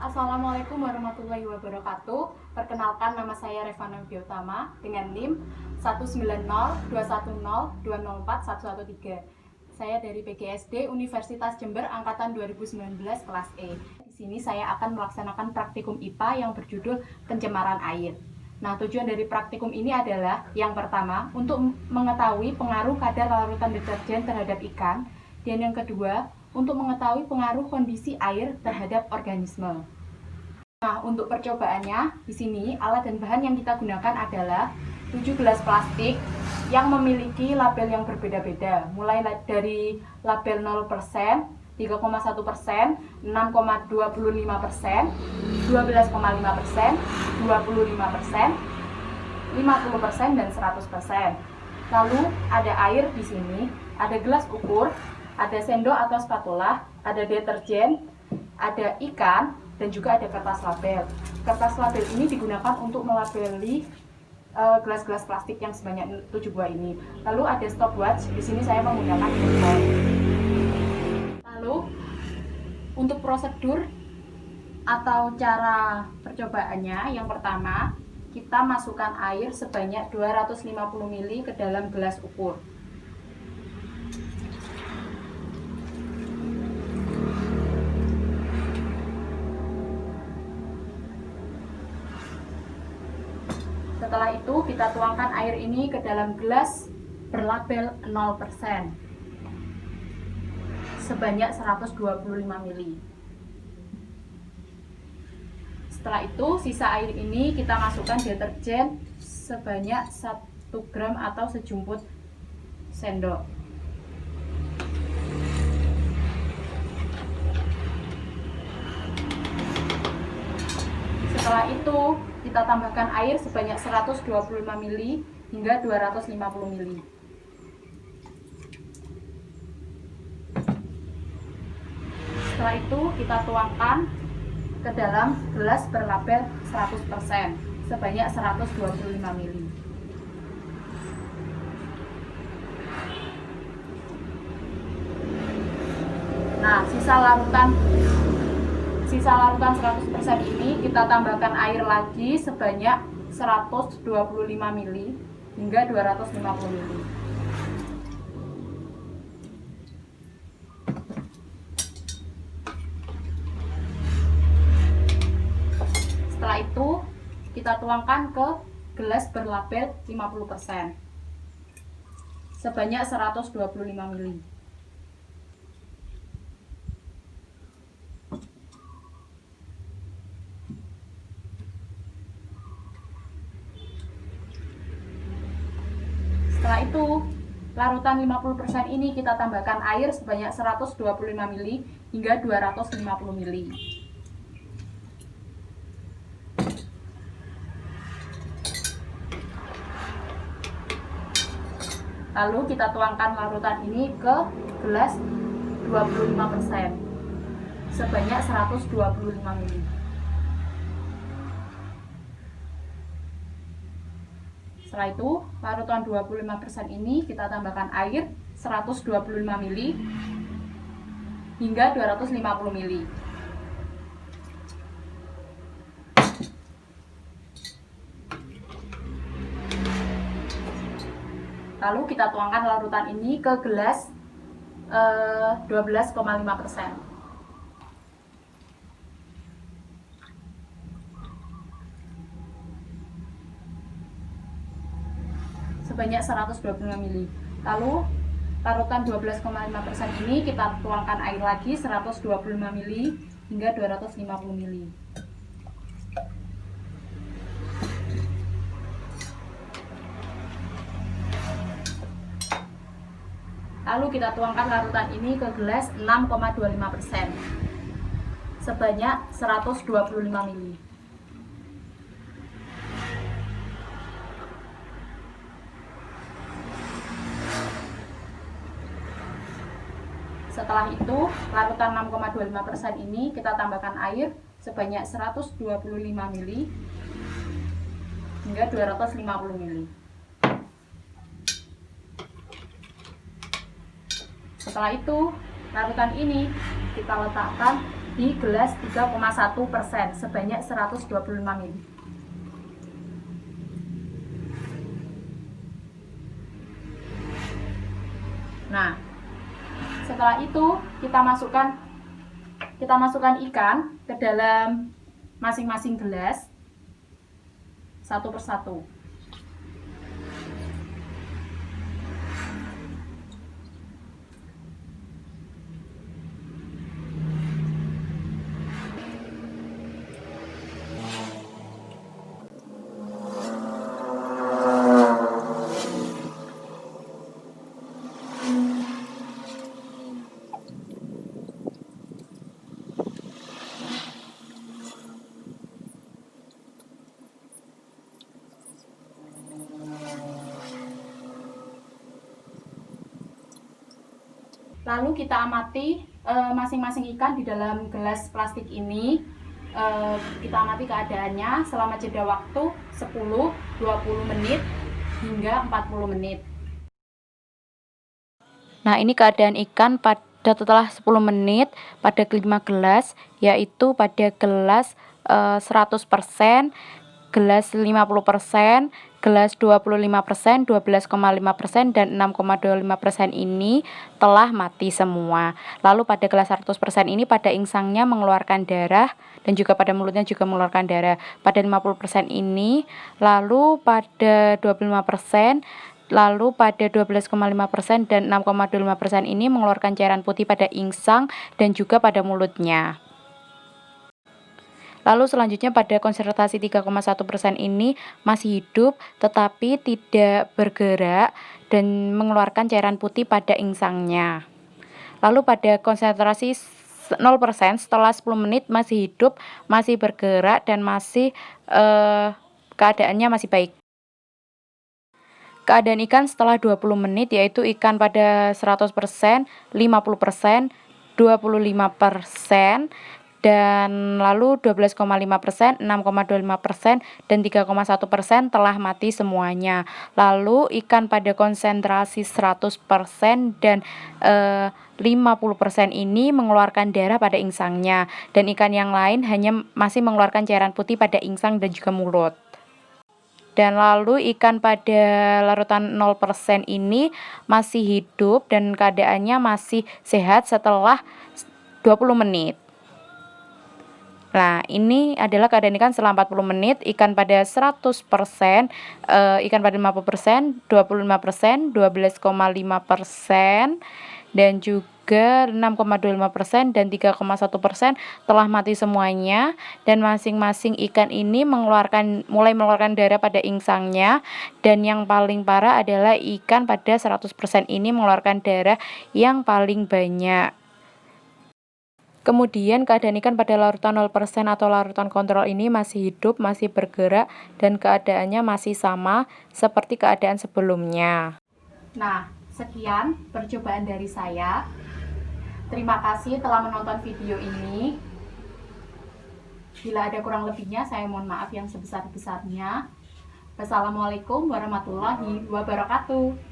Assalamualaikum warahmatullahi wabarakatuh. Perkenalkan, nama saya Revana Widyotama dengan NIM 1902102041113. Saya dari PGSD Universitas Jember angkatan 2019 kelas E. Di sini saya akan melaksanakan praktikum IPA yang berjudul pencemaran air. Nah, tujuan dari praktikum ini adalah yang pertama, untuk mengetahui pengaruh kadar larutan deterjen terhadap ikan, dan yang kedua, untuk mengetahui pengaruh kondisi air terhadap organisme. Nah, untuk percobaannya, di sini alat dan bahan yang kita gunakan adalah 7 gelas plastik yang memiliki label yang berbeda-beda, mulai dari label 0%, 3,1%, 6,25%, 12,5%, 25%, 50%, dan 100%. Lalu ada air di sini, ada gelas ukur, ada sendok atau spatula, ada deterjen, ada ikan, dan juga ada kertas label. Kertas label ini digunakan untuk melabeli gelas-gelas plastik yang sebanyak 7 buah ini. Lalu ada stopwatch, di sini saya menggunakan handphone. Lalu untuk prosedur atau cara percobaannya, yang pertama kita masukkan air sebanyak 250 ml ke dalam gelas ukur. Setelah itu kita tuangkan air ini ke dalam gelas berlabel 0% sebanyak 125 ml. Setelah itu sisa air ini kita masukkan deterjen sebanyak 1 gram atau sejumput sendok. Setelah itu kita tambahkan air sebanyak 125 ml hingga 250 ml. Setelah itu kita tuangkan ke dalam gelas berlabel 100% sebanyak 125 ml. Nah, sisa larutan 100% ini kita tambahkan air lagi sebanyak 125 ml hingga 250 ml. Setelah itu kita tuangkan ke gelas berlabel 50% sebanyak 125 ml. Setelah itu, larutan 50% ini kita tambahkan air sebanyak 125 ml hingga 250 ml. Lalu kita tuangkan larutan ini ke gelas 25% sebanyak 125 ml. Setelah itu, larutan 25% ini kita tambahkan air 125 ml hingga 250 ml. Lalu kita tuangkan larutan ini ke gelas 12,5%. Sebanyak 125 ml. Lalu larutan 12,5% ini kita tuangkan air lagi 125 ml hingga 250 ml. Lalu kita tuangkan larutan ini ke gelas 6,25% sebanyak 125 ml. Setelah itu, larutan 6,25% ini kita tambahkan air sebanyak 125 ml hingga 250 ml. Setelah itu, larutan ini kita letakkan di gelas 3,1% sebanyak 125 ml. Nah, setelah itu kita masukkan ikan ke dalam masing-masing gelas satu persatu. Lalu kita amati masing-masing ikan di dalam gelas plastik ini. Kita amati keadaannya selama jeda waktu 10, 20 menit hingga 40 menit. Nah, ini keadaan ikan pada setelah 10 menit pada 5 gelas, yaitu pada gelas 100%, gelas 50%, gelas 25%, 12,5% dan 6,25% ini telah mati semua. Lalu pada gelas 100% ini pada insangnya mengeluarkan darah dan juga pada mulutnya juga mengeluarkan darah. Pada 50% ini, lalu pada 25%, lalu pada 12,5% dan 6,25% ini mengeluarkan cairan putih pada insang dan juga pada mulutnya. Lalu selanjutnya pada konsentrasi 3,1% ini masih hidup tetapi tidak bergerak dan mengeluarkan cairan putih pada insangnya. Lalu pada konsentrasi 0% setelah 10 menit masih hidup, masih bergerak dan masih keadaannya masih baik. Keadaan ikan setelah 20 menit yaitu ikan pada 100%, 50%, 25%, dan lalu 12,5%, 6,25% dan 3,1% telah mati semuanya. Lalu ikan pada konsentrasi 100% dan 50% ini mengeluarkan darah pada insangnya, dan ikan yang lain hanya masih mengeluarkan cairan putih pada insang dan juga mulut. Dan lalu ikan pada larutan 0% ini masih hidup dan keadaannya masih sehat setelah 20 menit. Nah, ini adalah keadaan ikan setelah 40 menit, ikan pada 100%, ikan pada 50%, 25%, 12,5%, dan juga 6,25% dan 3,1% telah mati semuanya, dan masing-masing ikan ini mulai mengeluarkan darah pada insangnya, dan yang paling parah adalah ikan pada 100% ini mengeluarkan darah yang paling banyak. Kemudian keadaan ikan pada larutan 0% atau larutan kontrol ini masih hidup, masih bergerak, dan keadaannya masih sama seperti keadaan sebelumnya. Nah, sekian percobaan dari saya. Terima kasih telah menonton video ini. Bila ada kurang lebihnya, saya mohon maaf yang sebesar-besarnya. Wassalamualaikum warahmatullahi wabarakatuh.